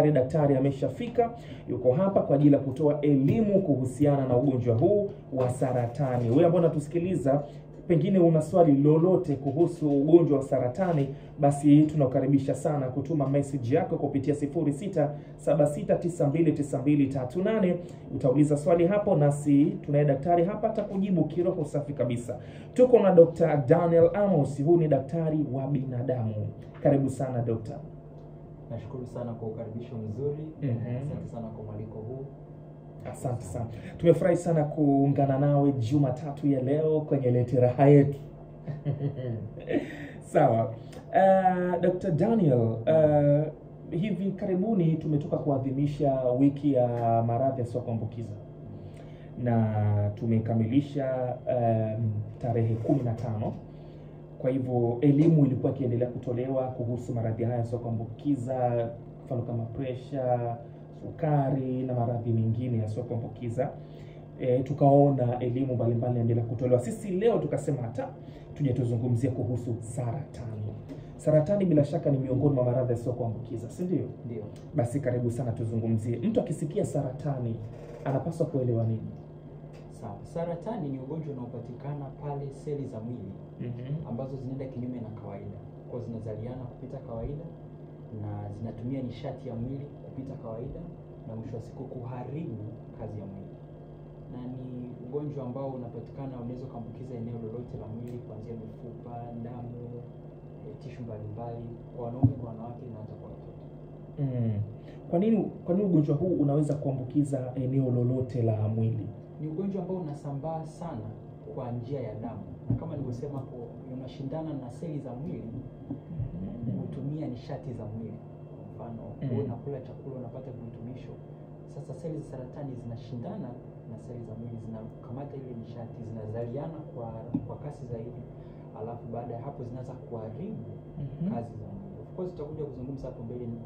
Daktari ameshafika, yuko hapa kwa ajili ya kutoa elimu kuhusiana na ugonjwa huu wa saratani. Wewe ambao unatusikiliza, pengine una swali lolote kuhusu ugonjwa wa saratani, basi tunakukaribisha sana kutuma message yako kupitia 0676929238. Utauliza swali hapo, nasi tunaye daktari hapa atakujibu kiroho safi kabisa. Tuko na Dr. Daniel Amos, huyu ni daktari wa binadamu. Karibu sana Dr. Nashukuru sana kwa ukaribisho mzuri. Asante sana kwa mwaliko huu. Asante sana. Tumefurahi sana kuungana nawe Jumatatu ya leo kwenye Lete Raha Yetu. Sawa. Dr. Daniel, hivi karibuni tumetoka kuadhimisha wiki ya maradhi yasiyokuambukiza. Na tumekamilisha tarehe 15. Kwa hivyo elimu ilikuwa ikiendelea kutolewa kuhusu maradhi haya yasiyokuambukiza, mfano kama pressure, sukari na maradhi mengine yasiyokuambukiza. Tukaona elimu mbalimbali inaendelea kutolewa. Sisi leo tukasema hata tuje tuzungumzie kuhusu saratani. Saratani bila shaka ni miongoni mwa maradhi yasiyokuambukiza, si ndio? Ndio. Basi karibu sana tuzungumzie. Mtu akisikia saratani anapaswa kuelewa nini? Sawa. Saratani ni ugonjwa unaopatikana pale seli za mwili ambazo zinaenda kinyume na kawaida. Kwa zinazaliana kupita kawaida na zinatumia nishati ya mwili kupita kawaida na mwisho wa siku kuharibu kazi ya mwili. Na ni ugonjwa ambao unapatikana, unaweza kuambukiza eneo lolote la mwili kuanzia mifupa, damu, tishu mbalimbali, kwa wanaume, kwa wanawake na hata kwa watoto. Kwa nini ugonjwa huu unaweza kuambukiza eneo lolote la mwili? Ni ugonjwa ambao unasambaa sana kwa njia ya damu. Na kama nilivyosema, unashindana na seli za mwili kutumia nishati za mwili. Kwa mfano, unakula chakula unapata virutubisho. Sasa seli za saratani zinashindana na seli za mwili, zinakamata ile nishati, zinazaliana kwa kasi zaidi. Alafu baada ya hapo zinaanza kuharibu kazi za mwili. Of course tutakuja kuzungumza hapo mbele ni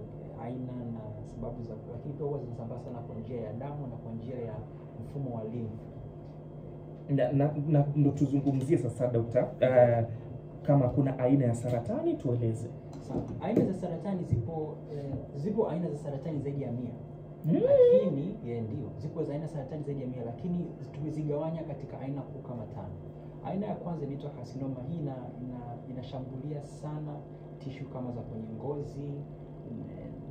aina na sababu za, lakini pia huwa zinasambaa sana kwa njia ya damu na kwa njia ya mfumo wa lymph. Na ndo tuzungumzie sasa Dr. Kama kuna aina ya saratani tueleze. Sawa. Aina za saratani zipo aina za saratani zaidi ya 100. Lakini ndio zipo za aina saratani zaidi ya 100, lakini tumezigawanya katika aina kuu kama 5. Aina ya kwanza inaitwa carcinoma. Hii inashambulia sana tishu kama za kwenye ngozi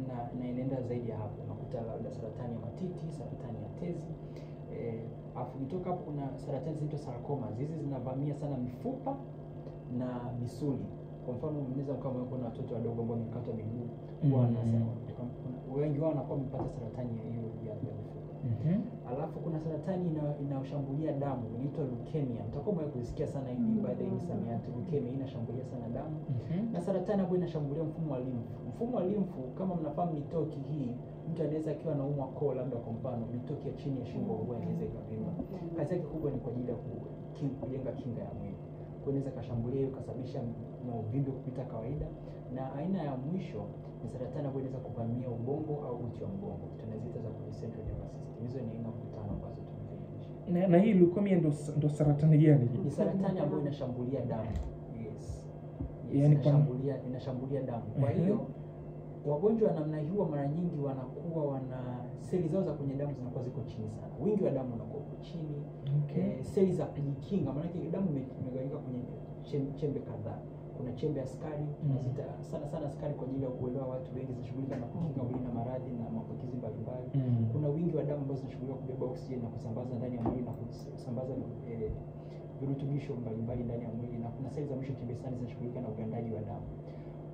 na inaenda zaidi ya hapo. Unakuta labda saratani ya matiti, saratani ya tezi. Afu kutoka hapo kuna saratani zinaitwa sarcomas. Hizi zinavamia sana mifupa na misuli. Kwa mfano mnaweza kama kuna watoto wadogo ambao wamekatwa miguu, wengi wao wanakuwa wamepata saratani hiyo ya mifupa. Alafu kuna saratani inayoshambulia damu, inaitwa leukemia. Mtakuwa mmeisikia sana hii baada ya misamiati. Leukemia inashambulia sana damu. Na saratani ambayo inashambulia mfumo wa lymph. Mfumo wa lymph, kama mnafahamu mitoki hii, mtu anaweza akiwa anaumwa koo labda, kwa mfano mitoki ya chini ya shingo huwa inaweza ikavimba. Kazi yake kubwa ni kwa ajili ya kujenga kinga ya mwili. Kwa inaweza kashambulia hiyo kasababisha na uvimbe kupita kawaida. Na aina ya mwisho ni saratani ambayo inaweza kuvamia ubongo au uti wa mgongo. Tunaziita za central nervous system. Hizo ni aina 5 ambazo tumeziainisha. Na hii leukemia ndo saratani gani? Ni saratani ambayo inashambulia damu. Yes. Yaani inashambulia damu. Kwa hiyo wagonjwa namna hiyo mara nyingi wanakuwa seli zao za kwenye damu zinakuwa ziko chini sana. Wingi wa damu unakuwa chini. Seli za kujikinga, maana yake damu imegawanyika kwenye chembe kadhaa. Kuna chembe ya sukari, tunazita sana sukari kwa ajili ya kuelewa watu wengi, zinashughulika na kukinga mwili na maradhi na maambukizi mbalimbali. Kuna wingi wa damu ambazo zinashughulika kubeba oksijeni na kusambaza ndani ya mwili na kusambaza virutubisho mbalimbali ndani ya mwili, na kuna seli za mwisho chembesani zinashughulika na ugandaji wa damu.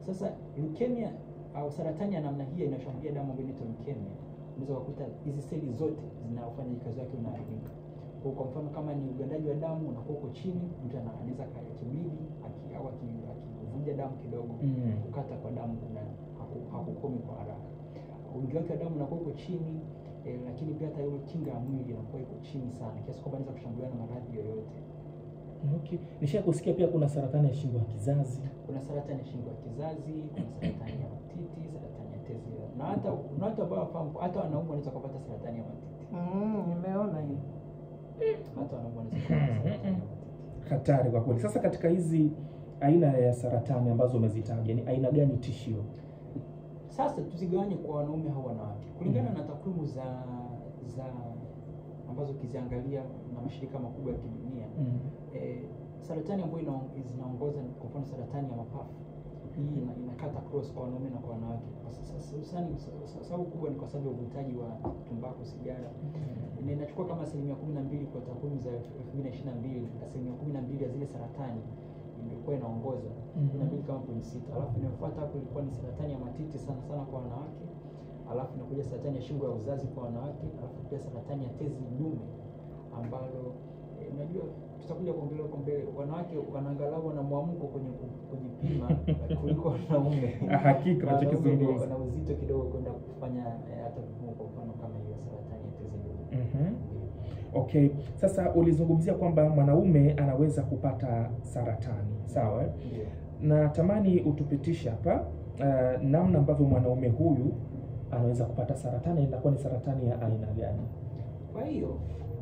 Sasa leukemia au saratani ya namna hii inashambulia damu ambayo inaitwa leukemia. Unaweza kukuta hizi seli zote zinafanya kazi yake inaharibika. Kwa mfano kama ni ugandaji wa damu unakuwa uko chini, mtu anaweza kibidi au akivuja damu kidogo, kukata kwa damu hakukomi kwa haraka. Wingi wake wa damu unakuwa uko chini, lakini pia hata ile kinga ya mwili inakuwa iko chini sana kiasi kwamba inaweza kushambuliwa na maradhi yoyote. Okay. Nishakusikia pia kuna saratani ya shingo ya kizazi. Kuna saratani ya shingo ya kizazi, kuna saratani ya matiti, saratani ya tezi. Na hata ambao wafahamu, hata wanaume wanaweza kupata saratani ya matiti. Nimeona hiyo. Hata wanaume wanaweza kupata saratani ya matiti. Hatari kwa kweli. Sasa katika hizi aina ya saratani ambazo umezitaja, ni aina gani tishio? Sasa tuzigawanye kwa wanaume au wanawake kulingana na takwimu za ambazo ukiziangalia na mashirika makubwa ya kidunia. Saratani ambayo zinaongoza kwa mfano saratani ya mapafu, hii inakata cross kwa wanaume na kwa wanawake. Sababu kubwa ni kwa sababu ya uvutaji wa tumbaku, sigara. Inachukua kama 12% kwa takwimu za 2022, 12% ya zile saratani ilikuwa inaongoza 12 kama 0.6. Alafu inayofuata hapo ilikuwa ni saratani ya matiti sana kwa wanawake. Alafu inakuja saratani ya shingo ya uzazi kwa wanawake, alafu pia saratani ya tezi dume ambalo unajua tutakuja kuongelea huko mbele, wanawake wanaangalau wana mwamko kwenye kujipima kuliko wanaume. Hakika tunachokizungumza wana uzito kidogo kwenda kufanya hata vipimo kwa mfano kama hiyo saratani ya tezi dume. Okay, sasa ulizungumzia kwamba mwanaume anaweza kupata saratani, sawa? Ndio. Na tamani utupitisha hapa namna ambavyo mwanaume huyu anaweza kupata saratani, inakuwa ni saratani ya aina gani? Kwa hiyo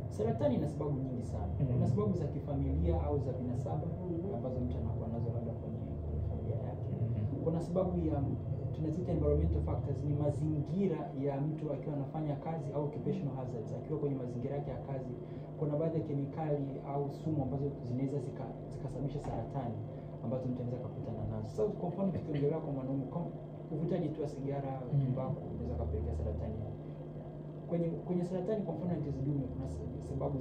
saratani ina sababu nyingi sana. Kuna sababu za kifamilia au za binasaba ambazo mtu anakuwa nazo labda kwenye familia yake. Kuna sababu ya tunaziita environmental factors, ni mazingira ya mtu akiwa anafanya kazi au occupational hazards. Akiwa kwenye mazingira yake ya kazi, kuna baadhi ya kemikali au sumu ambazo zinaweza zikasababisha saratani ambazo mtu anaweza kukutana nazo. Sasa kwa mfano tukiongelea kwa mwanaume, kama uvutaji tu wa sigara, tumbaku unaweza kupelekea saratani. Kwenye saratani kwa mfano ya tezi dume kuna sababu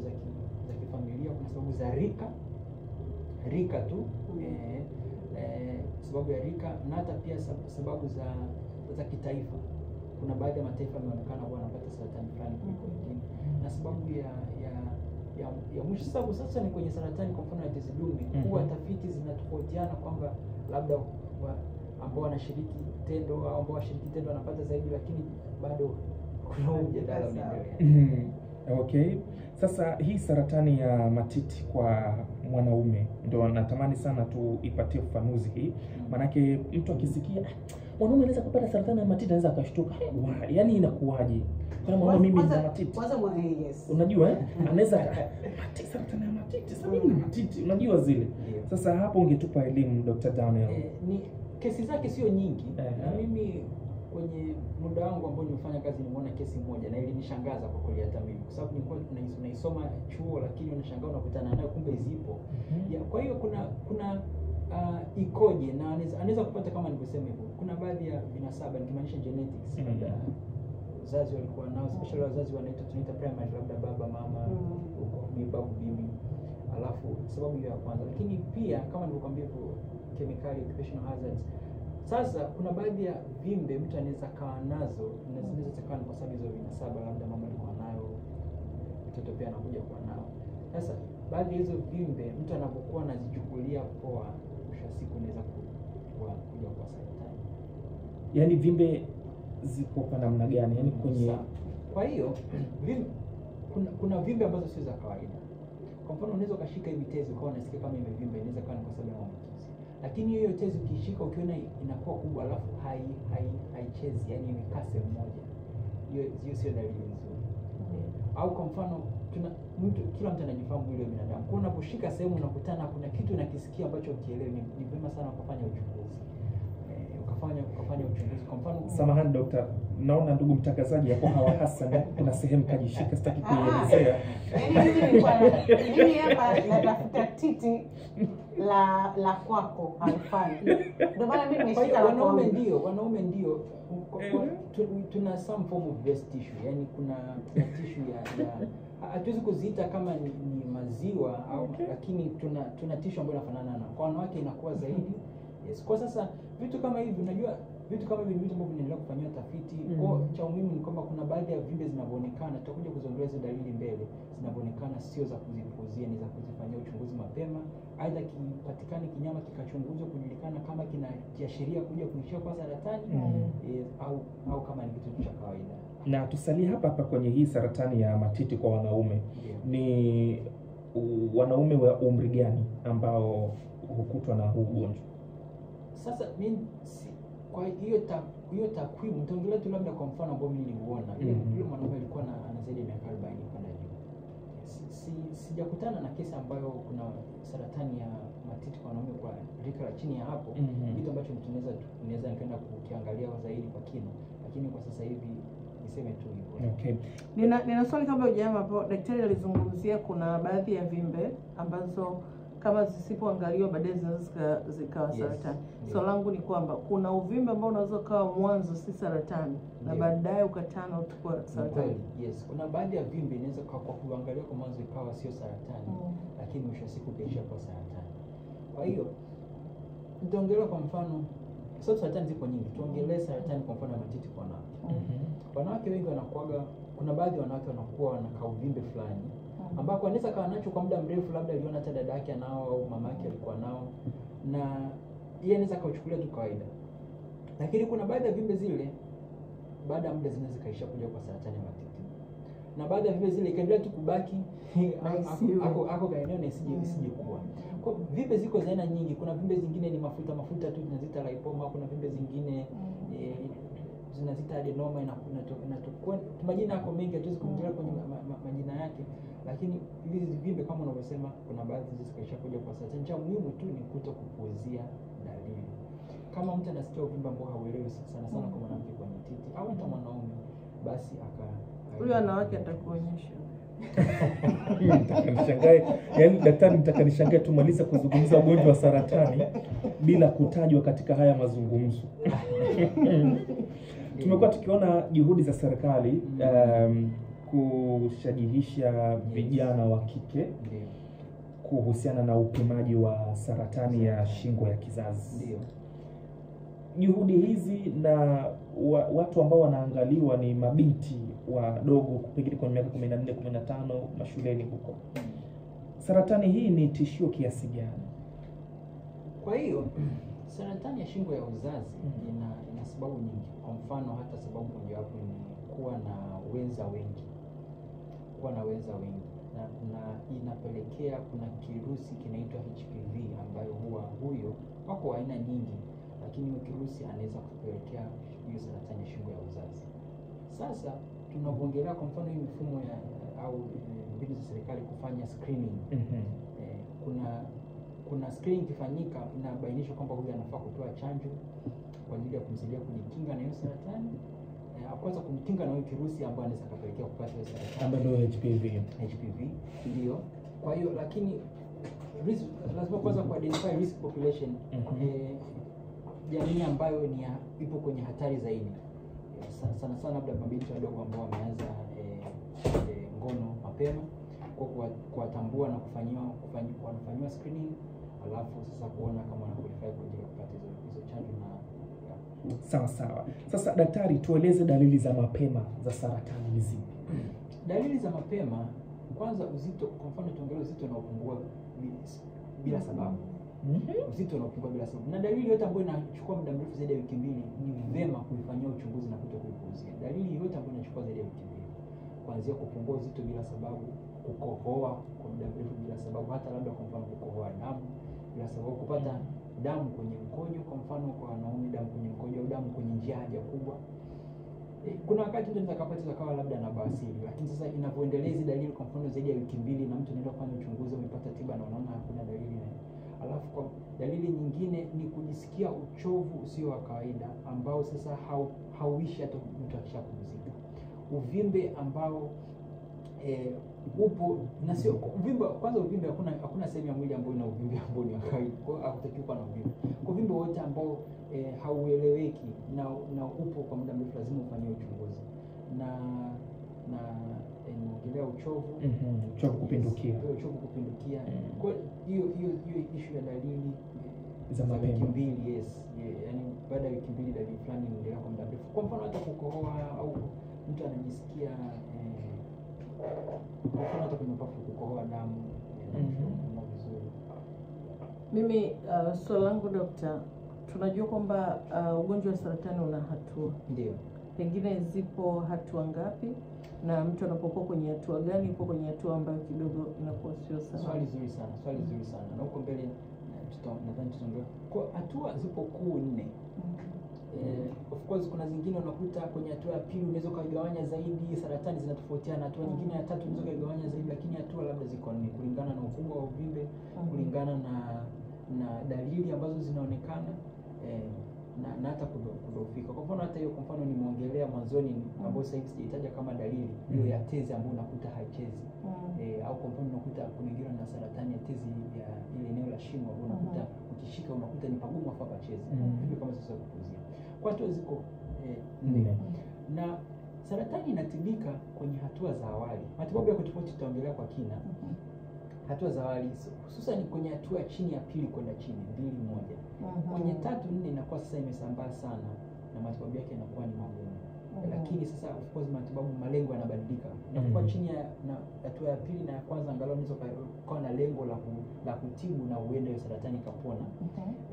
za kifamilia, kuna sababu za rika tu, sababu ya rika, na hata pia sababu za kitaifa. Kuna baadhi ya mataifa yameonekana kuwa wanapata saratani fulani kuliko wengine, na sababu ya mwisho sababu sasa ni kwenye saratani kwa mfano ya tezi dume, huwa tafiti zinatofautiana kwamba labda ambao wanashiriki tendo au ambao washiriki tendo wanapata zaidi, lakini bado kuna mjadala unaendelea. Okay. Sasa hii saratani ya matiti kwa mwanaume ndio natamani sana tuipatie ufafanuzi hii. Manake mtu akisikia mwanaume anaweza kupata saratani ya matiti anaweza akashtuka. Yaani inakuwaje? Kama mwanaume mimi nina matiti. Kwanza yes. Unajua anaweza saratani ya matiti, sasa mimi nina matiti, unajua zile. Sasa hapo ungetupa elimu Dr. Daniel. Ni kesi zake sio nyingi. Na mimi kwenye muda wangu ambao nimefanya kazi nimeona kesi moja na ilinishangaza kwa kweli hata mimi, kwa sababu nilikuwa tunaisoma chuo lakini unashangaa unakutana nayo kumbe zipo. Kwa hiyo kuna ikoje na anaweza kupata kama nilivyosema hivyo. Kuna baadhi ya vinasaba nikimaanisha genetics, labda wazazi walikuwa nao, especially wazazi tunaita primary, labda baba mama huko babu bibi. Alafu sababu hiyo ya kwanza, lakini pia kama nilivyokuambia hivyo chemical occupational hazards. Sasa kuna baadhi ya vimbe mtu anaweza kawa nazo, zinaweza kuwa kwa sababu hizo vinasaba, labda mama alikuwa nayo, mtoto pia anakuja kuwa nao. Sasa baadhi ya hizo vimbe mtu anapokuwa anazichukulia poa, mwisho wa siku inaweza kuja kwa saratani. Yaani vimbe ziko kwa namna gani? Yaani kwenye kwa hiyo kuna vimbe ambazo sio za kawaida. Kwa mfano unaweza ukashika hivi tezi ukawa unasikia kama imevimba, inaweza kuwa ni kwa sababu ya maambukizi. Lakini hiyo tezi ukishika ukiona inakuwa kubwa alafu haichezi, yani imekaa sehemu moja, hiyo sio dalili nzuri. Au kwa mfano kila mtu anajifahamu mwili wa binadamu. Kwa unaposhika sehemu unakutana kuna kitu unakisikia ambacho ukielewi, ni vyema sana kufanya uchunguzi. Ukafanya uchunguzi. Kwa mfano, samahani dokta, naona ndugu mtangazaji hapo Hawa Hassan kuna sehemu kajishika, sitaki kuielezea. Mimi hapa natafuta titi la kwako haifanyi. Ndio maana mimi nimeshika wanaume ndio tuna some form of breast tissue, yani kuna tissue ya hatuwezi kuziita kama ni maziwa au lakini tuna tissue ambayo inafanana na kwa wanawake inakuwa zaidi. Yes. Kwa sasa vitu kama hivi unajua vitu kama hivi vitu ambavyo vinaendelea kufanywa tafiti. Kwa cha muhimu ni kwamba kuna baadhi ya vimbe zinavyoonekana, tutakuja kuziongelea hizo dalili mbele, zinavyoonekana sio za kuzifuzia, ni za kuzifanyia uchunguzi mapema. Aidha kipatikane kinyama kikachunguzwa kujulikana kama kina kiashiria kuja kuishia kwa saratani au kama ni kitu cha kawaida. Na tusalie hapa kwenye hii saratani ya matiti kwa wanaume. Ni wanaume wa umri gani ambao hukutwa na huu ugonjwa? Sasa kwa hiyo takwimu nitaongelea tu labda kwa mfano ambao mimi niliuona. Yule mwanaume alikuwa ana zaidi ya miaka 40 kwenda juu. sijakutana na kesi ambayo kuna saratani ya matiti kwa wanaume kwa rika la chini ya hapo. Kitu ambacho tunaweza nikaenda kukiangalia zaidi kwa kina, lakini kwa sasa hivi niseme tu hivyo. Okay. Nina swali kabla hujaanza hapo. Daktari alizungumzia kuna baadhi ya vimbe ambazo kama zisipoangaliwa baadaye zinaweza zikawa saratani. Swali langu ni kwamba kuna uvimbe ambao unaweza kuwa mwanzo si saratani na baadaye ukatana utakuwa saratani. Yes, kuna baadhi ya vimbe inaweza kwa kuangalia kwa mwanzo ikawa sio saratani, lakini mwisho siku kaisha kwa saratani. Kwa hiyo nitaongelea kwa mfano, sababu saratani ziko nyingi. Tuongelee saratani kwa mfano ya matiti kwa wanawake. Wanawake wengi wanakuaga, kuna baadhi ya wanawake wanakuwa na uvimbe fulani ambako anaweza kawa nacho kwa muda mrefu, labda aliona hata dada yake nao au mama yake alikuwa nao, na yeye anaweza kauchukulia tu kawaida. Lakini kuna baadhi ya vimbe zile baada ya muda zinaweza kaisha kuja kwa saratani ya matiti. Na baada ya vimbe zile ikaendelea tu kubaki ako kaeneo na isije kuwa. Kwa vimbe ziko za aina nyingi. Kuna vimbe zingine ni mafuta tu tunazita lipoma, kuna vimbe zingine zinazita adenoma, inatokuwa majina yako mengi hatuwezi kuongelea kwenye majina yake, lakini hizi vimbe kama unavyosema kuna baadhi zisikaisha kuja kwa saratani. Cha muhimu tu ni kutokupuuzia dalili. Kama mtu anasikia uvimbe ambao hauelewi sana kwa mwanamke kwenye titi au hata mwanaume, basi huyo wanawake atakuonyesha. Nitakanishangae, yaani daktari nitakanishangae tumaliza kuzungumza ugonjwa wa saratani bila kutajwa katika haya mazungumzo. Tumekuwa tukiona juhudi za serikali kushajihisha vijana wa kike kuhusiana na upimaji wa saratani ya shingo ya kizazi. Juhudi hizi na watu ambao wanaangaliwa ni mabinti wadogo pengine kwa miaka 14, 15 mashuleni huko. Saratani hii ni tishio kiasi gani? Kwa hiyo saratani ya shingo ya uzazi ina sababu nyingi. Kwa mfano hata sababu mojawapo ni kuwa na wenza wengi. Na inapelekea kuna kirusi kinaitwa HPV ambayo huyo wako aina nyingi, lakini kirusi anaweza kupelekea hiyo saratani ya shingo ya uzazi. Sasa tunapoongelea kwa mfano hii mifumo ya au mbinu za serikali kufanya screening. Kuna screening kifanyika inabainisha kwamba huyu anafaa kupewa chanjo kwa ajili ya kumsaidia kujikinga na hiyo saratani. Kwanza kumkinga na hiyo kirusi ambayo anaweza kupelekea kupata hiyo saratani ambayo ndio HPV ndio. Kwa hiyo lakini lazima kwanza ku identify risk population, jamii ambayo ipo kwenye hatari zaidi. Sana labda mabinti wadogo ambao wameanza ngono mapema, kwa kuwatambua na kufanywa screening, alafu sasa kuona kama wana qualify kwa ajili ya kupata hizo chanjo na sawa. Sasa daktari, tueleze dalili za mapema za saratani ni zipi? Dalili za mapema, kwanza uzito. Kwa mfano tuongelee uzito unaopungua bila sababu. Uzito unaopungua bila sababu. Na dalili yote ambayo inachukua muda mrefu zaidi ya wiki 2 ni vema kuifanyia uchunguzi na kutokuipuuzia. Dalili yote ambayo inachukua zaidi ya wiki 2, kuanzia kupungua uzito bila sababu, kukohoa kwa muda mrefu bila sababu, hata labda kwa mfano kukohoa damu bila sababu, kupata damu kwenye mkojo, kwa mfano kwa wanaume damu kwenye mkojo au damu kwenye njia haja kubwa. Kuna wakati mtu anaweza kupata kawa labda na bawasiri, lakini sasa inapoendelea hizi dalili kwa mfano zaidi ya wiki 2 na mtu anaenda kufanya uchunguzi, umepata tiba na unaona hakuna dalili. Alafu kwa dalili nyingine ni kujisikia uchovu usio wa kawaida ambao sasa hauishi hata mtu akishapumzika. Uvimbe ambao upo na sio uvimbe. Kwanza uvimbe, hakuna sehemu ya mwili ambayo ina uvimbe ambao ni wa kawaida, kwa hiyo hakutakiwi kuwa na uvimbe. Kwa uvimbe wote ambao haueleweki na upo kwa muda mrefu lazima ufanywe uchunguzi. Na inaongelea uchovu, uchovu kupindukia. Kwa hiyo issue ya dalili za mapema wiki 2, yani baada ya wiki 2 dalili fulani inaendelea kwa muda mrefu. Kwa mfano hata kukohoa au mtu anajisikia hata kwenye pafu kukohoa damu na vizuri. Mimi swali langu daktari, tunajua kwamba ugonjwa wa saratani una hatua. Ndio. Pengine zipo hatua ngapi, na mtu anapokuwa kwenye hatua gani ipo kwenye hatua ambayo kidogo inakuwa sio sawa? Swali zuri sana. Na huko mbele nadhani tutaongea. Kwa hatua zipo kuu 4. Of course kuna zingine unakuta kwenye hatua ya pili unaweza kugawanya zaidi, saratani zinatofautiana. Hatua nyingine ya tatu unaweza kugawanya zaidi, lakini hatua labda ziko nne kulingana na ukubwa wa uvimbe, kulingana na dalili ambazo zinaonekana, na hata kudhoofika. Kwa mfano hata hiyo, kwa mfano nimeongelea mwanzoni ambayo sasa hivi sijataja kama dalili hiyo ya tezi ambayo unakuta haichezi, au kwa mfano unakuta kuna na saratani ya tezi ya ile eneo la shingo ambayo unakuta ukishika unakuta ni pagumu afa pachezi, hivyo kama sasa kupuzia. Kwa hiyo ziko nne. Na saratani inatibika kwenye hatua za awali. Matibabu ya tofauti tutaongelea kwa kina. Hatua za awali hususan kwenye hatua chini ya pili kwenda chini 2-1. Kwenye 3-4 inakuwa sasa imesambaa sana na matibabu yake yanakuwa ni magumu. Lakini sasa of course matibabu malengo yanabadilika. Inapokuwa chini ya hatua ya pili na ya kwanza, angalau unaweza kuwa na lengo la kutibu na uende hiyo saratani kapona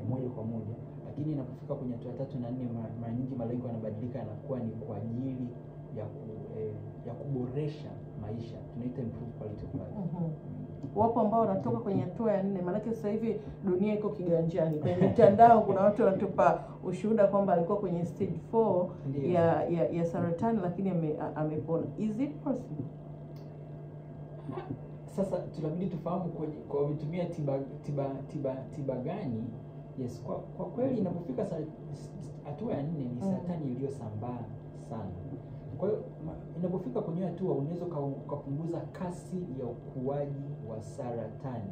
moja kwa moja. Lakini inapofika kwenye hatua 3 na 4, mara nyingi malengo yanabadilika, yanakuwa ni kwa ajili ya kuboresha maisha, tunaita improve quality of life. Wapo ambao wanatoka kwenye hatua ya 4, maana sasa hivi dunia iko kiganjani. Kwenye mitandao kuna watu wanatupa ushuhuda kwamba alikuwa kwenye stage 4 ya saratani lakini amepona. Is it possible? Sasa tunabidi tufahamu kwa kutumia tiba gani. Yes, kwa kweli inapofika hatua ya 4 ni saratani iliyosambaa sana. Kwa hiyo inapofika kwenye hatua unaweza kupunguza kasi ya ukuaji wa saratani.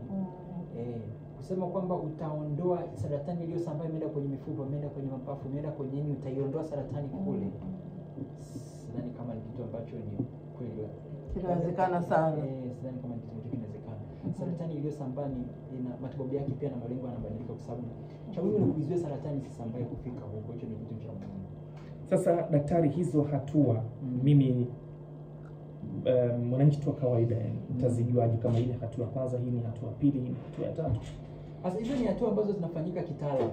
Kusema kwamba utaondoa saratani iliyosambaa imeenda kwenye mifupa, imeenda kwenye mapafu, imeenda kwenye nini, utaiondoa saratani kule. Sidhani kama ni kitu ambacho ni kweli. Kinawezekana sana. Sidhani kama ni kitu ambacho kinawezekana. Saratani iliyosambaa ina matibabu yake pia na malengo yanabadilika, kwa sababu cha muhimu ni kuizuia saratani isisambae kufika huko. Hicho ni kitu cha muhimu. Sasa daktari, hizo hatua mimi mwananchi tu wa kawaida mtazijuaje kama hii hatua ya kwanza, hii ni hatua ya pili, hii ni hatua ya tatu? Sasa hizo ni hatua ambazo zinafanyika kitaalamu.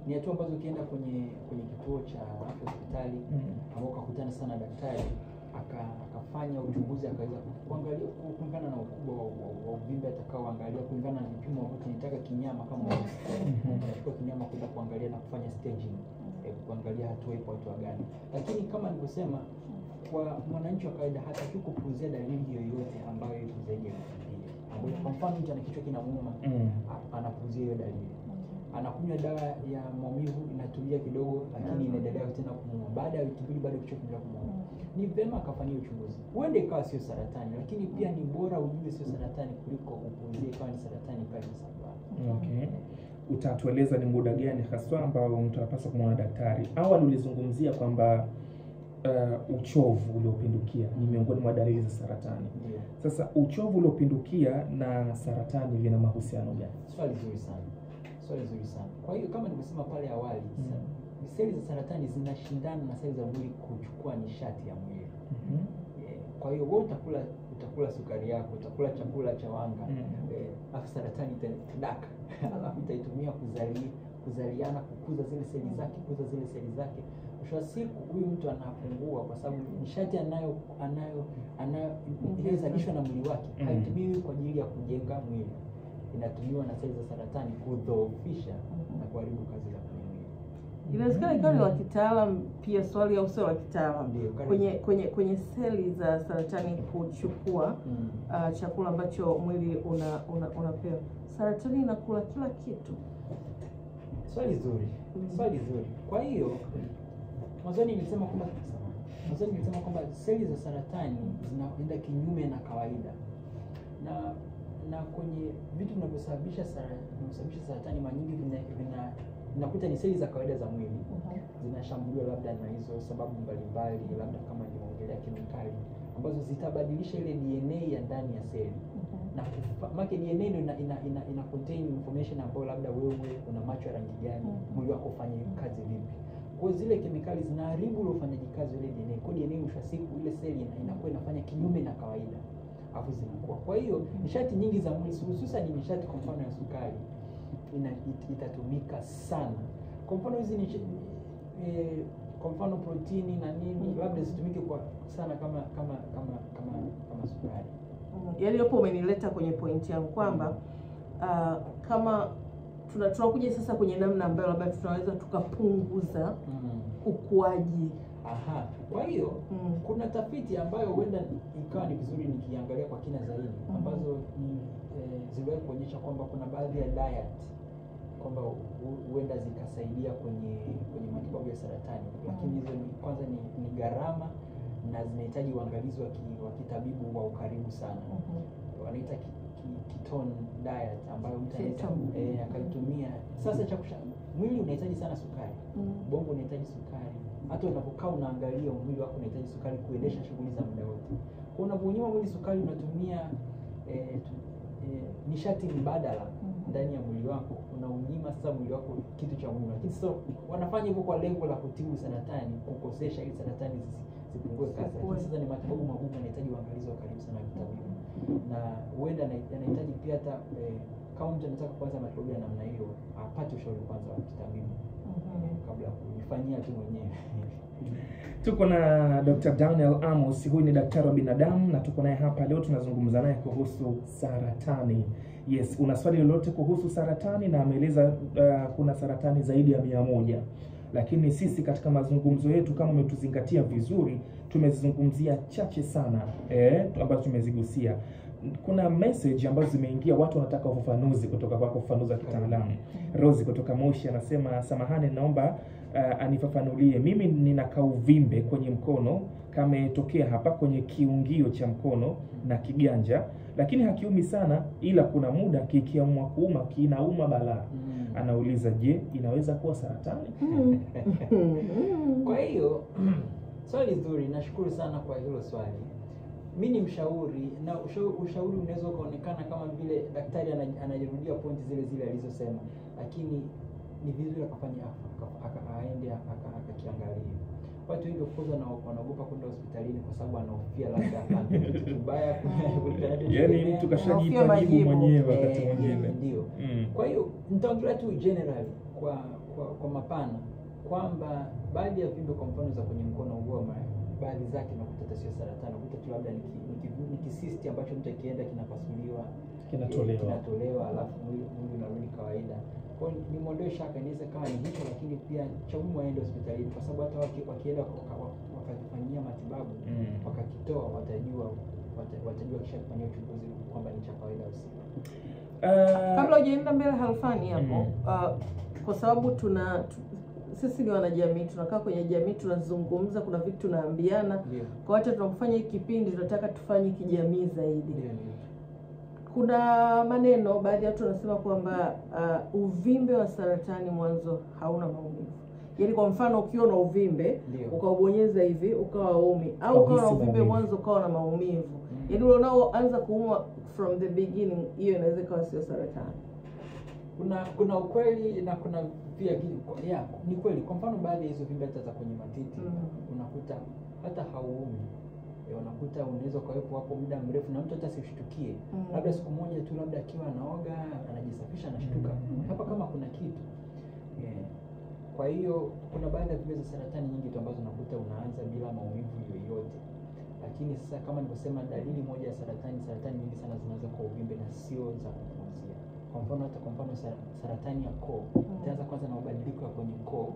Ni hatua ambazo ukienda kwenye kituo cha afya hospitali ambao ukakutana sana daktari akafanya uchunguzi, akaweza kuangalia kulingana na ukubwa wa uvimbe atakaoangalia, kulingana na vipimo ambavyo tunataka kinyama, kama unachukua kinyama kwenda kuangalia na kufanya staging, kuangalia hatua ipo hatua gani. Lakini kama nilivyosema, kwa mwananchi wa kawaida hataki kupuuzia dalili yoyote ambayo iko zaidi ya kufikia. Kwa mfano mtu ana kichwa kinamuuma, anapuuzia hiyo dalili. Anakunywa dawa ya maumivu, inatulia kidogo, lakini inaendelea tena kumuuma. Baada ya wiki mbili bado kichwa kinaendelea kumuuma. Ni vema akafanyia uchunguzi. Huenda ikawa sio saratani, lakini pia ni bora ujue sio saratani kuliko upuuzie kama ni saratani kwa sababu. Okay. Utatueleza ni muda gani hasa ambao mtu anapaswa kumwona daktari? Awali ulizungumzia kwamba uchovu uliopindukia ni miongoni mwa dalili za saratani. Sasa uchovu uliopindukia na saratani vina mahusiano gani? Swali zuri sana. Kwa hiyo kama nilivyosema pale awali, seli za saratani zinashindana na seli za mwili kuchukua nishati ya mwili. Kwa hiyo wewe utakula sukari yako, utakula chakula cha wanga, afu saratani itadaka, alafu itaitumia kuzaliana, kukuza zile seli zake. Mwisho wa siku huyu mtu anapungua, kwa sababu nishati inayozalishwa na mwili wake haitumiwi kwa ajili ya kujenga mwili, inatumiwa na seli za saratani kudhoofisha na kuharibu kazi za mwili. Inawezekana ikawa ni la kitaalamu pia, swali au sio la kitaalamu, kwenye seli za saratani kuchukua chakula ambacho mwili unapewa. Saratani inakula kila kitu. Swali zuri. Kwa hiyo mwanzoni nilisema kwamba seli za saratani zinaenda kinyume na kawaida, na kwenye vitu vinavyosababisha saratani mara nyingi vinakuta ni seli za kawaida za mwili zinashambuliwa labda na hizo sababu mbalimbali, labda kama nimeongelea kemikali ambazo zitabadilisha ile DNA ya ndani ya seli. Na maana DNA ina contain information ambayo labda wewe una macho ya rangi gani, mwili wako ufanye kazi vipi. Kwa zile kemikali zinaharibu ile ufanyaji kazi ile DNA. Kwa DNA mwisho siku ile seli inakuwa inafanya kinyume na kawaida, afu zinakuwa. Kwa hiyo nishati nyingi za mwili, hususan nishati kwa mfano ya sukari, itatumika sana. Kwa mfano hizi kwa mfano protini na nini, labda zitumike kwa sana kama sukari. Yaani hapo umenileta kwenye pointi yangu kwamba kama tunakuja sasa kwenye namna ambayo labda tunaweza tukapunguza ukuaji. Aha. Kwa hiyo kuna tafiti ambayo huenda ikawa ni vizuri nikiangalia kwa kina zaidi ambazo ziliwahi kuonyesha kwamba kuna baadhi ya diet kwamba huenda zikasaidia kwenye matibabu ya saratani, lakini hizo kwanza ni gharama na zinahitaji uangalizi wa kitabibu wa ukaribu sana. Wanaita ketone diet ambayo mtu anaweza akaitumia. Sasa mwili unahitaji sana sukari, bongo unahitaji sukari. Hata unapokaa unaangalia mwili wako unahitaji sukari kuendesha shughuli za muda wote. Kwa unaponyima mwili sukari unatumia nishati mbadala ndani ya mwili wako, unaunyima sasa mwili wako kitu cha muhimu. Lakini sasa wanafanya hivyo kwa lengo la kutibu saratani, kukosesha ili saratani zipungue kasi. Sasa ni matibabu magumu, yanahitaji uangalizi wa karibu sana wa kitabibu, na huenda yanahitaji pia hata kama mtu anataka kuanza matibabu ya namna hiyo apate ushauri kwanza wa kitabibu kabla ya kujifanyia tu mwenyewe. Tuko na Dr. Daniel Amos, huyu ni daktari wa binadamu na tuko naye hapa leo, tunazungumza naye kuhusu saratani. Yes, una swali lolote kuhusu saratani? Na ameeleza kuna saratani zaidi ya 100. Lakini sisi katika mazungumzo yetu, kama umetuzingatia vizuri, tumezungumzia chache sana ambazo tumezigusia. Kuna message ambazo zimeingia, watu wanataka ufafanuzi kutoka kwako, ufafanuzi wa kitaalamu. Rose kutoka Moshi anasema, samahani, naomba anifafanulie. Mimi nina kauvimbe kwenye mkono, kametokea hapa kwenye kiungio cha mkono na kiganja, lakini hakiumi sana, ila kuna muda kikiamua kuuma kinauma balaa. Anauliza, je, inaweza kuwa saratani? Kwa hiyo swali zuri, nashukuru sana kwa hilo swali. Mimi ni mshauri, na ushauri unaweza kuonekana kama vile daktari anajirudia pointi zile zile alizosema, lakini ni vizuri akafanya aende akakiangalia. Watu wengi wanaogopa kwenda hospitalini kwa sababu anahofia labda kitu kibaya yaani mtu kashajipa jibu mwenyewe wakati mwingine. Ndio. Kwa hiyo nitaongelea tu generally kwa mapana kwamba baadhi ya vimbe kwa mfano za kwenye mkono huwa baadhi zake nakuta sio saratani, nakuta tu labda ni cyst ambacho mtu akienda kinapasuliwa, kinatolewa alafu mwili unarudi kawaida. Kwa hiyo ni mwondoe shaka, inaweza kama ni hicho, lakini pia cha muhimu aende hospitalini, kwa sababu hata wakienda wakafanyia matibabu wakakitoa watajua kisha kufanyia uchunguzi kwamba ni cha kawaida au sio. Kabla hujaenda mbele Halfani hapo, kwa sababu sisi ni wanajamii, tunakaa kwenye jamii, tunazungumza, kuna vitu tunaambiana. Kwa hata tunapofanya hiki kipindi tunataka tufanye kijamii zaidi. Kuna maneno, baadhi ya watu wanasema kwamba uvimbe wa saratani mwanzo hauna maumivu. Yaani kwa mfano ukiwa na uvimbe ukaubonyeza hivi ukawa umi, au ukawa na uvimbe mwanzo ukawa na maumivu, yaani ule unaoanza kuuma from the beginning, hiyo inaweza kuwa sio saratani. Kuna ukweli na kuna pia ni kweli. Kwa mfano baadhi ya hizo vimbe hata za kwenye matiti unakuta hata hauumi. Unakuta unaweza kuwepo hapo muda mrefu na mtu hata sishtukie. Labda siku moja tu, labda akiwa anaoga, anajisafisha, anashtuka hapa kama kuna kitu. Kwa hiyo kuna baadhi ya vimbe za saratani nyingi tu ambazo unakuta unaanza bila maumivu yoyote. Lakini sasa kama nilivyosema, dalili moja ya saratani nyingi sana zinaanza kwa uvimbe na sio za kupumzia. Kwa mfano saratani ya koo itaanza kwanza na mabadiliko ya kwenye koo.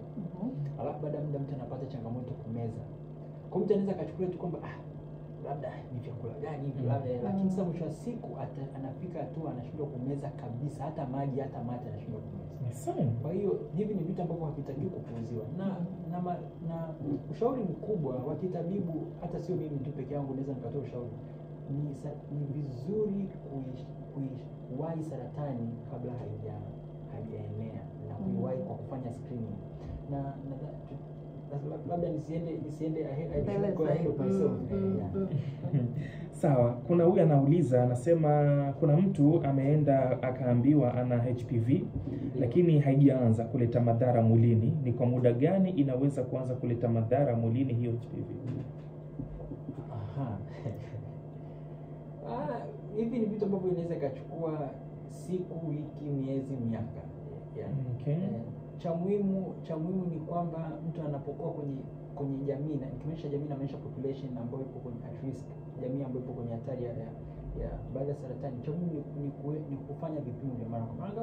Alafu baada ya muda mtu anapata changamoto kumeza. Kwa mtu anaweza akachukulia tu kwamba labda ni vyakula gani hivi labda, lakini sasa mwisho wa siku anafika tu anashindwa kumeza kabisa, hata maji hata mate anashindwa kumeza. Kwa hiyo hivi ni vitu ambavyo havitakiwi kupuuziwa. Na ushauri mkubwa wa kitabibu, hata sio mimi tu peke yangu naweza nikatoa ushauri, ni vizuri kuiwahi saratani kabla haijaenea na kuiwahi kwa kufanya screening. Na labda nisiende ahead of myself. Sawa, kuna huyu anauliza, anasema kuna mtu ameenda akaambiwa ana HPV lakini haijaanza kuleta madhara mwilini. Ni kwa muda gani inaweza kuanza kuleta madhara mwilini hiyo HPV? Hivi ni vitu ambavyo inaweza ikachukua siku, wiki, miezi, miaka. Cha muhimu ni kwamba mtu anapokuwa kwenye jamii, na kimaanisha jamii na maisha population ambayo ipo kwenye at risk, jamii ambayo ipo kwenye hatari ya baada ya saratani, cha muhimu ni kufanya vipimo vya mara moja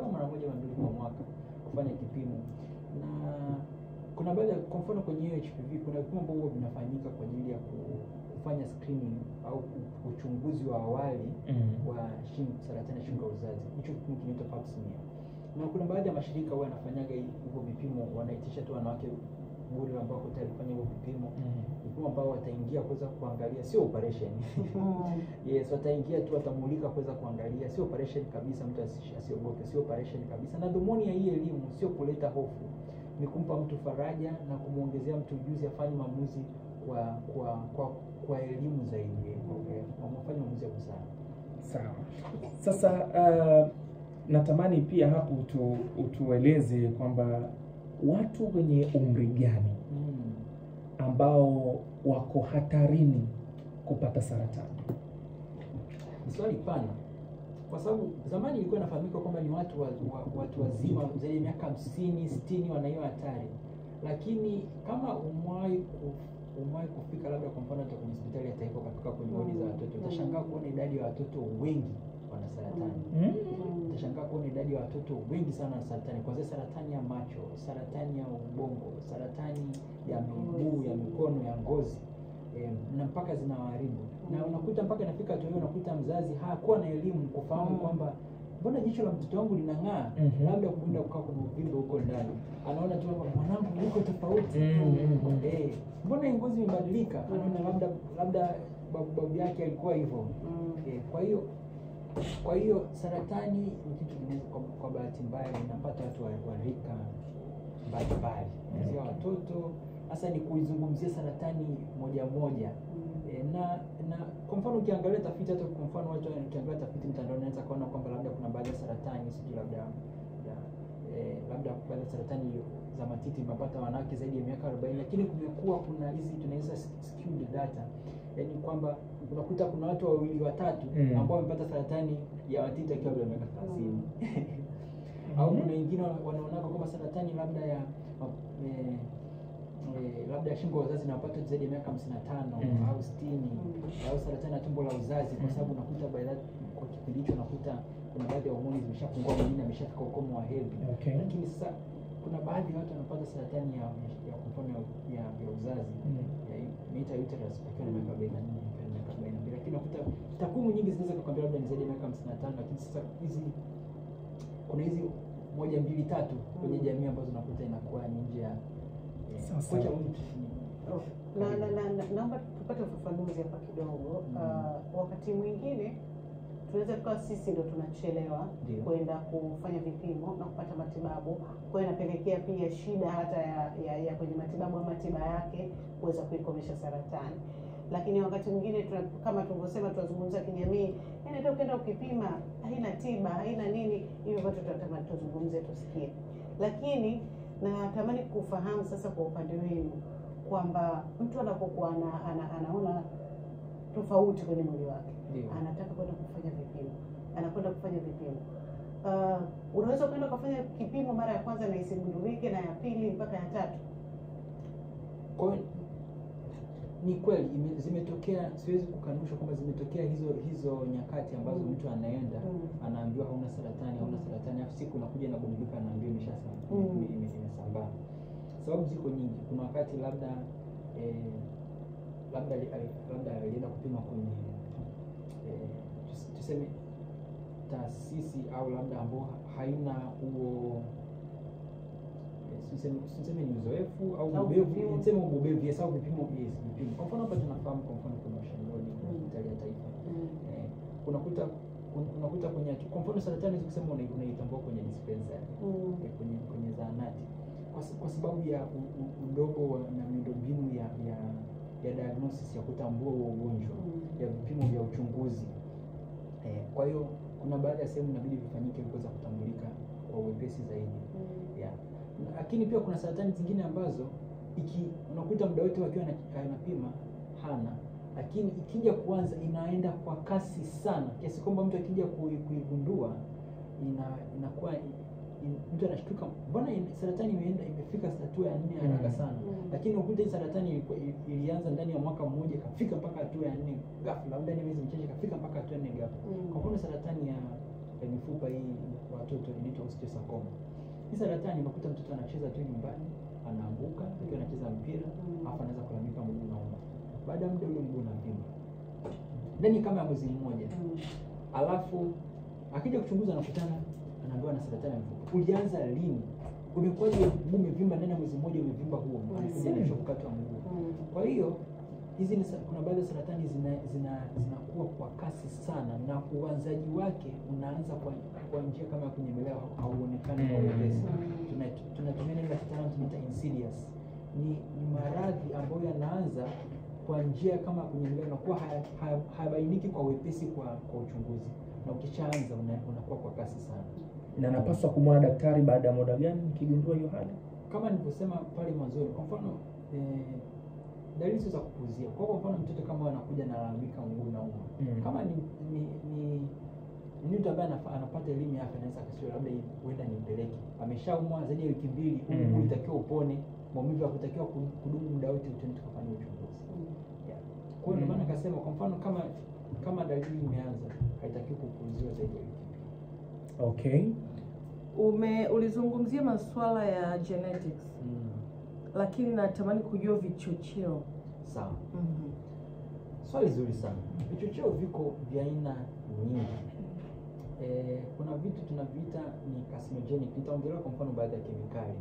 au mbili kwa mwaka, kufanya kipimo. Na Kuna baadhi, kwa mfano kwenye HPV kuna vipimo ambavyo vinafanyika kwa ajili ya kufanya screening au uchunguzi wa awali wa saratani ya shingo ya uzazi. Hicho kipimo kinaitwa pap smear. Na kuna baadhi ya mashirika huwa yanafanyaga hivyo vipimo, wanaitisha tu wanawake bure ambao tayari kufanya hivyo vipimo. Vipimo ambao wataingia kuweza kuangalia, sio operation. Yes, wataingia tu, watamulika kuweza kuangalia, sio operation kabisa, mtu asiogope, sio operation kabisa. Na dhumuni ya hii elimu sio kuleta hofu, ni kumpa mtu faraja na kumuongezea mtu ujuzi, afanye maamuzi kwa elimu zaidi. Wamefanya maamuzi ya busara. Sawa. Sasa natamani pia hapo utueleze kwamba watu wenye umri gani ambao wako hatarini kupata saratani? Swali pana, kwa sababu zamani ilikuwa inafahamika kwamba ni watu wazima zaidi ya miaka 50, 60 wana hiyo hatari. Lakini kama umewahi kufika labda kwa mfano hata kwenye hospitali ya taifa, katika kwenye wodi za watoto, utashangaa kuona idadi ya watoto wengi wana saratani. Utashangaa kuona idadi ya watoto wengi sana na saratani, kwanza saratani ya macho, saratani ya ubongo, saratani ya miguu, ya mikono, ya ngozi, na mpaka zinawaharibu. Na unakuta mpaka inafika tu unakuta mzazi hakuwa na elimu kufahamu kwamba mbona jicho la mtoto wangu linang'aa, labda kuenda kukaa kuna uvimbe huko ndani. Anaona tu kwamba mwanangu yuko tofauti. Mbona ngozi imebadilika? Anaona labda babu yake alikuwa hivyo. Kwa hiyo saratani ni kitu kinaweza kwa bahati mbaya inapata watu wa rika mbalimbali. Sio watoto. Sasa ni kuizungumzia saratani moja moja. Na kwa mfano ukiangalia tafiti, hata kwa mfano watu wakiangalia tafiti mtandaoni wanaweza kuona kwamba labda kuna baadhi ya saratani, sijui labda baadhi ya saratani za matiti mapata wanawake zaidi ya miaka 40, lakini kumekuwa kuna hizi tunaweza skewed data. Yaani kwamba unakuta kuna watu wawili watatu ambao wamepata saratani ya matiti akiwa na miaka 30. Au kuna wengine wanaona kwamba saratani labda ya shingo ya uzazi inapata zaidi ya miaka 55 au 60, au saratani ya tumbo la uzazi, kwa sababu unakuta kwa kipindi hicho unakuta kuna baadhi ya homoni zimeshapungua, mwingine ameshafika ukomo wa hedhi. Lakini sasa kuna baadhi ya watu wanapata saratani ya mfumo ya uzazi ya uterus akiwa na miaka 44, miaka 42, lakini unakuta takwimu nyingi zinaweza kukwambia labda ni zaidi ya miaka 55, lakini sasa kuna hizi 1, 2, 3 kwenye jamii ambazo unakuta inakuwa ni nje ya sasa. Naomba tupate ufafanuzi hapa kidogo. Wakati mwingine tunaweza tukawa sisi ndio tunachelewa kwenda kufanya vipimo na kupata matibabu, kwa hiyo inapelekea pia shida hata ya kwenye matibabu ama tiba yake kuweza kuikomesha saratani. Lakini wakati mwingine kama tulivyosema, tunazungumza kijamii, yani ndio ukienda ukipima haina tiba, haina nini, hivyo watu tutatamani tuzungumze tusikie. Lakini natamani kufahamu sasa kwa upande wenu kwamba mtu anapokuwa anaona tofauti kwenye mwili wake, anataka kwenda kufanya vipimo, anakwenda kufanya vipimo. Unaweza kwenda kufanya kipimo mara ya kwanza na isigundulike, na ya pili mpaka ya tatu. Kwa ni kweli zimetokea, siwezi kukanusha kwamba zimetokea hizo nyakati ambazo mtu anaenda anaambiwa hauna saratani, afu siku nakuja na kugundulika anaambiwa imesambaa. Sababu ziko nyingi. Kuna wakati labda alienda kupima kwenye tuseme taasisi au labda ambao haina huo siseme ni uzoefu au ubobevu, niseme ubobevu, yes, au vipimo. Kwa mfano hapa tunafahamu, kwa mfano kuna ushauri kwa hospitali ya taifa, unakuta kwenye kwa mfano saratani ukisema unaitambua kwenye dispensary, kwenye zahanati, kwa sababu ya udogo na miundombinu ya diagnosis ya kutambua ugonjwa, ya vipimo vya uchunguzi. Kwa hiyo kuna baadhi ya sehemu inabidi vifanyike ili kuweza kutambulika kwa uwepesi zaidi. Lakini pia kuna saratani zingine ambazo unakuta muda wote wakiwa anapima hana, lakini ikija kuanza inaenda kwa kasi sana kiasi kwamba mtu akija kuigundua inakuwa mtu anashtuka, mbona saratani imefika hatua ya 4 haraka sana. Lakini ukuta hii saratani ilianza ndani ya mwaka mmoja ikafika mpaka hatua ya 4 ghafla, ndani ya miezi michache ikafika mpaka hatua ya 4 ghafla. Kwa mfano saratani ya mifupa hii watoto inaitwa osteosarcoma. Hii saratani unakuta mtoto anacheza tu nyumbani, anaanguka akiwa anacheza mpira, afa anaweza kulalamika mguu unauma. Baada ya muda ule mguu unavimba. Ndani kama ya mwezi mmoja. Alafu akija kuchunguza anakutana anaambiwa na saratani ya mfupa. Ulianza lini? Umekuwaje mguu umevimba ndani ya mwezi mmoja umevimba huo? Anakuja na kukata mguu. Kwa hiyo hizi ni kuna baadhi ya saratani zinakuwa kwa kasi sana, na uanzaji wake unaanza kwa njia kama kunyemelea, hauonekani kwa wepesi. Tunatumia neno la kitaalamu tunaita insidious. Ni maradhi ambayo yanaanza kwa njia kama kunyemelea na kuwa hayabainiki kwa wepesi kwa uchunguzi, na ukishaanza unakuwa kwa kasi sana. Na napaswa kumwona daktari baada ya muda gani nikigundua hiyo hali? Kama nilivyosema pale mwanzo, kwa mfano dalili za kupuzia. Kwa mfano mtoto kama anakuja na lalamika mguu unauma. Kama ni mtu ambaye anapata elimu ya afya, anaweza akasema labda huenda nimpeleke. Ameshaumwa zaidi ya wiki 2, mguu unatakiwa upone, maumivu yakutakiwa kudumu muda wote, utende tukafanya uchunguzi. Kwa hiyo ndio maana akasema kwa mfano kama dalili imeanza, haitakiwi kupuuziwa zaidi ya wiki 2. Okay. Ulizungumzia masuala ya genetics. Lakini natamani kujua vichocheo. Sawa. Swali zuri sana. Vichocheo viko vya aina nyingi. Kuna vitu tunaviita ni carcinogenic. Nitaongelea kwa mfano baadhi ya kemikali.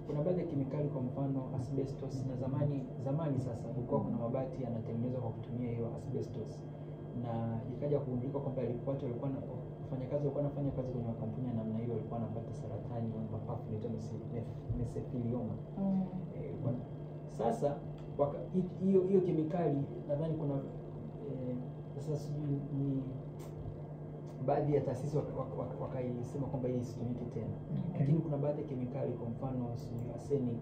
Kuna baadhi ya kemikali, kwa mfano asbestos, na zamani sasa kulikuwa kuna mabati yanatengenezwa kwa kutumia hiyo asbestos. Na ikaja kuundika kwamba watu walikuwa wafanyakazi walikuwa wanafanya kazi kwenye makampuni ya namna hiyo walikuwa wanapata saratani ya mapafu inaitwa mesothelioma. Sasa hiyo kemikali nadhani kuna sasa sijui ni baadhi ya taasisi wakaisema kwamba hii isitumike tena. Lakini kuna baadhi ya kemikali, kwa mfano sijui arsenic,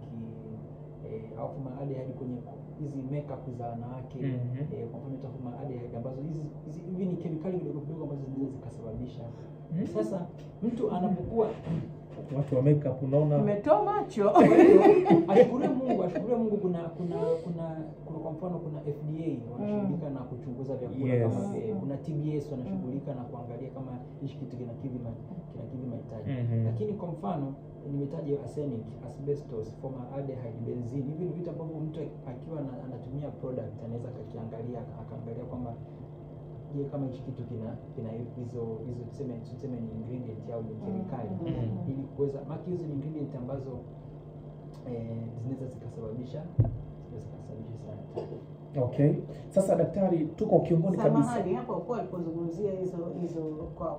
au formaldehyde kwenye hizi makeup za wanawake, kwa mfano formaldehyde, ambazo hizi ni kemikali kidogo kidogo ambazo zinaweza zikasababisha. Sasa mtu anapokuwa watu wa makeup, unaona umetoa macho. Ashukuru Mungu kwa mfano kuna FDA wanashughulika na kuchunguza vyakula, kama kuna TBS wanashughulika na kuangalia kama hichi kitu kinakidhi mahitaji. Lakini kwa mfano nimetaja arsenic, asbestos, formaldehyde, benzene. Hivi ni vitu ambavyo mtu akiwa anatumia product anaweza akaangalia kwamba je, kama hichi kitu kina hizo tuseme ni ingredient au ni kemikali, ili kuweza maki hizo ni ingredient ambazo zinaweza zikasababisha sana. Okay. Sasa daktari, tuko kiongoni kabisa. Samahani, hapo kwa alipozungumzia hizo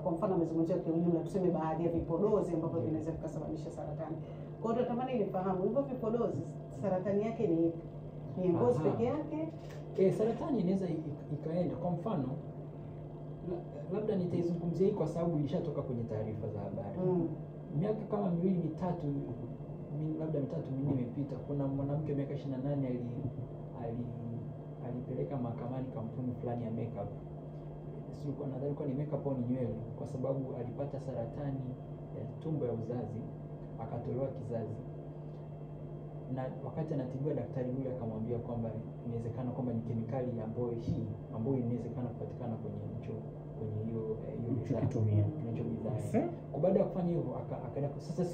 kwa mfano amezungumzia kwa ujumla, tuseme baadhi ya vipodozi ambavyo vinaweza kusababisha saratani. Kwa hiyo tunatamani nifahamu hivyo vipodozi saratani yake ni ngozi peke yake? Saratani inaweza ikaenda, kwa mfano labda nitaizungumzia hii kwa sababu ilishatoka kwenye taarifa za habari. Miaka kama 2-3 labda 3-4 imepita, kuna mwanamke miaka 28 alipeleka mahakamani kampuni fulani ya makeup. Sio nadhani kwa ni makeup au ni nywele, kwa sababu alipata saratani ya tumbo ya uzazi, akatolewa kizazi. Na wakati anatibiwa, daktari yule akamwambia kwamba inawezekana kwamba ni kemikali ambayo inawezekana kupatikana kwenye hiyo bidhaa. Kwa baada ya kufanya hivyo akaenda. Sasa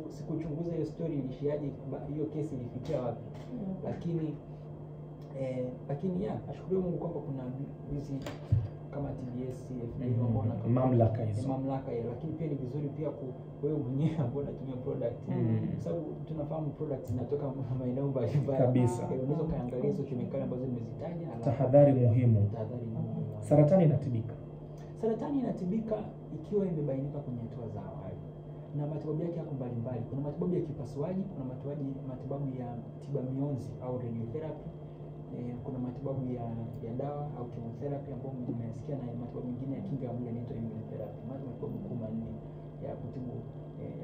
sikuchunguza hiyo story ilishiaje, hiyo kesi ilifikia wapi. Lakini ashukuru Mungu kwamba kuna hizi kama TBS, FDA ambao na mamlaka hizo. Lakini pia ni vizuri pia wewe mwenyewe ambao unatumia product, kwa sababu tunafahamu product zinatoka maeneo mbalimbali kabisa. Unaweza kaangalia hizo kemikali ambazo nimezitaja. Tahadhari muhimu. Saratani inatibika. Saratani inatibika ikiwa imebainika kwenye hatua za awali, na matibabu yake yako mbalimbali. Kuna matibabu ya kipasuaji, kuna matibabu ya tiba mionzi au radiotherapy, kuna matibabu ya dawa au chemotherapy ambayo mmesikia, na matibabu mengine ya kinga ya mwili inaitwa immunotherapy. Matibabu kama nne ya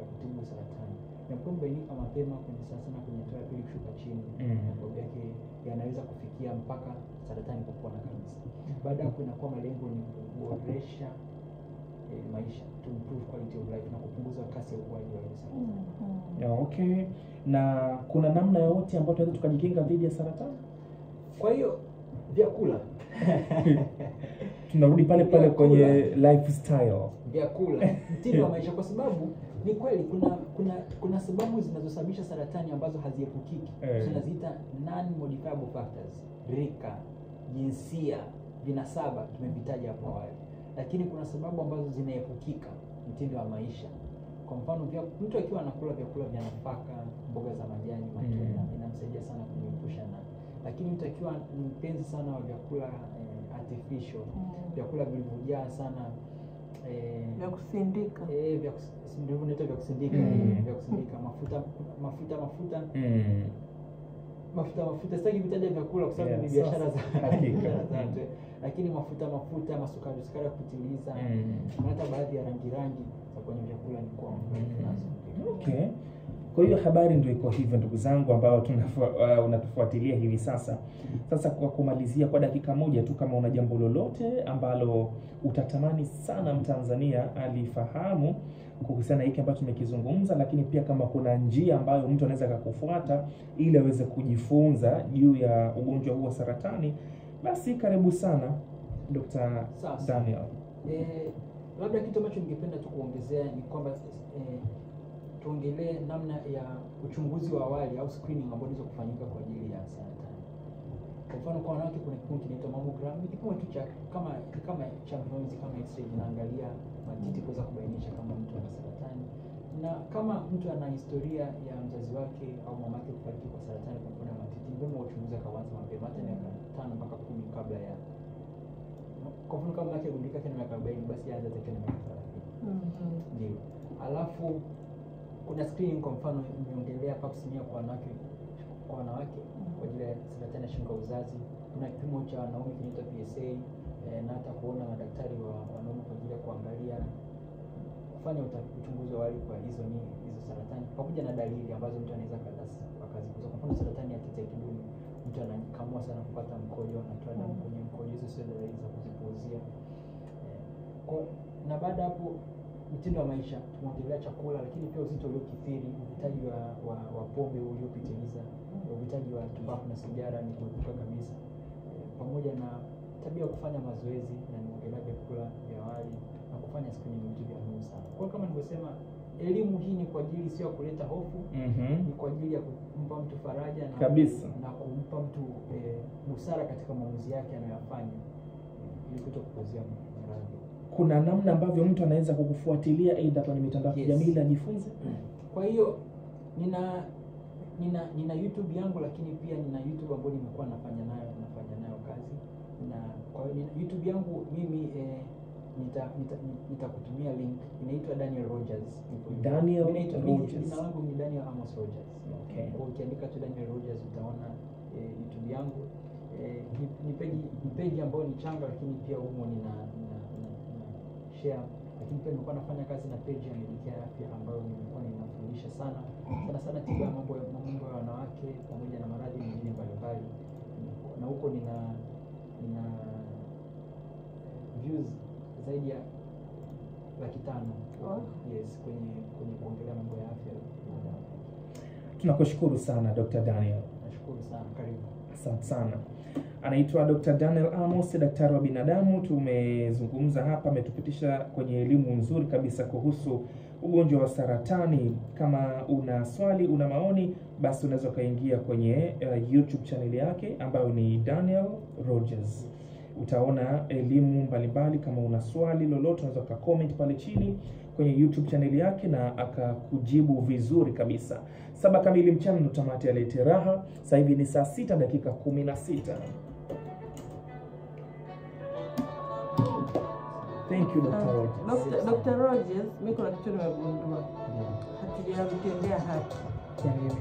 kutibu saratani. Na kubainika mapema kwenye sana kwenye hatua ya pili kushuka chini, matibabu yake yanaweza kufikia mpaka saratani kupona kabisa. Baada ya kuwa malengo ni kuboresha maisha, to improve quality of life, na kupunguza kasi ya ukuaji wa saratani. Okay. Na kuna namna yoyote ambayo tunaweza tukajikinga dhidi ya saratani? Kwa hiyo Vyakula. Tunarudi pale pale kwenye lifestyle. Vyakula, mtindo wa maisha, kwa sababu ni kweli kuna sababu zinazosababisha saratani ambazo haziepukiki. Tunaziita non modifiable factors. Rika, jinsia, vinasaba tumevitaja hapo awali. Lakini kuna sababu ambazo zinaepukika, mtindo wa maisha. Kwa mfano mtu akiwa anakula vyakula vya nafaka, mboga za majani, matunda, inamsaidia sana kujiepusha na. Lakini mtu akiwa ni mpenzi sana wa vyakula artificial, vyakula vilivyojaa sana vya kusindika, vya kusindika, mafuta sitaki kutaja vyakula kwa sababu ni biashara za hakika. Lakini mafuta, masukari ya kupitiliza, hata baadhi ya rangi za kwenye vyakula ni kwa Okay. Kwa hiyo habari ndio iko hivyo ndugu zangu ambao unatufuatilia hivi sasa. Sasa kwa kumalizia kwa dakika moja tu, kama una jambo lolote ambalo utatamani sana Mtanzania alifahamu kuhusiana hiki ambacho tumekizungumza, lakini pia kama kuna njia ambayo mtu anaweza kukufuata ili aweze kujifunza juu ya ugonjwa huu wa saratani, basi karibu sana Dr. Daniel. Labda kitu ambacho ningependa tu kuongezea ni kwamba tuongelee namna ya uchunguzi wa awali au screening ambayo inaweza kufanyika kwa ajili ya saratani. Kwa mfano kwa wanawake kuna kipimo kinaitwa mammogram, ni kipimo tu cha kama cha mionzi kama X-ray, inaangalia matiti kuweza kubainisha kama mtu ana saratani. Na kama mtu ana historia ya mzazi wake au mamake kufariki kwa saratani kwa mfano matiti, ndio uchunguzi kaanza mapema, hata miaka 5 mpaka 10 kabla ya. Kwa mfano kama mke agundika kana miaka 40, basi aanze tena miaka 30. Ndio. Alafu kuna screening, kwa mfano nimeongelea pap smear kwa wanawake kwa ajili ya saratani ya shingo ya uzazi. Kuna kipimo cha wanaume kinaitwa PSA, na hata kuona madaktari wa wanaume kwa ajili ya kuangalia kufanya uchunguzi wa awali kwa hizo saratani, pamoja na dalili ambazo mtu anaweza akazikuza. Kwa mfano saratani ya titi ya kidume, mtu anakamua sana kupata mkojo, anatoa damu kwenye mkojo, hizo sio dalili za kuzipuuzia. Na baada hapo mtindo wa maisha, tumeongelea chakula, lakini pia uzito uliokithiri, uvitaji wa pombe uliopitiliza, uvitaji wa tumbaku na sigara ni kuepuka kabisa, pamoja na tabia ya kufanya mazoezi, na nimeongelea vyakula vya awali na kufanya screening, vitu vya muhimu sana. Kwa kama nilivyosema, elimu hii ni kwa ajili sio kuleta hofu, ni kwa ajili ya kumpa mtu faraja na kumpa mtu busara katika maamuzi yake anayofanya, ili kutokupozea maradhi. Kuna namna ambavyo mtu anaweza kukufuatilia aidha kwenye mitandao ya kijamii ili ajifunze? Kwa hiyo nina YouTube yangu, lakini pia nina YouTube ambayo nimekuwa nafanya nayo kazi. Na kwa hiyo YouTube yangu mimi nitakutumia link, inaitwa Daniel Rogers. Jina langu ni Daniel Amos Rogers. Okay. Kwa ukiandika tu Daniel Rogers utaona YouTube yangu. Ni page ambayo ni changa, lakini pia humo nina share, lakini pia nilikuwa nafanya kazi na page ya Medicare Afya ambayo nilikuwa ninafundisha sana tiba ya mambo ya wanawake pamoja na maradhi mengine mbalimbali, na huko nina views zaidi ya 500,000. Yes, kwenye kuongelea mambo ya afya. Tunakushukuru sana Dr. Daniel. Nashukuru sana, karibu. Asante sana. Anaitwa Dr. Daniel Amos, daktari wa binadamu. Tumezungumza hapa, ametupitisha kwenye elimu nzuri kabisa kuhusu ugonjwa wa saratani. Kama una swali, una maoni, basi unaweza kaingia kwenye YouTube channel yake ambayo ni Daniel Rogers. Utaona elimu mbalimbali. Kama una swali lolote, unaweza ka comment pale chini kwenye YouTube channel yake na akakujibu vizuri kabisa. 7 kamili mchana ndo tamati ya Lete Raha. Sasa hivi ni saa 6 dakika 16. Thank you Dr. Rogers. Dr. Rogers, mimi kuna kitu nimegundua. Hatujamtendea haki. Kwa nini?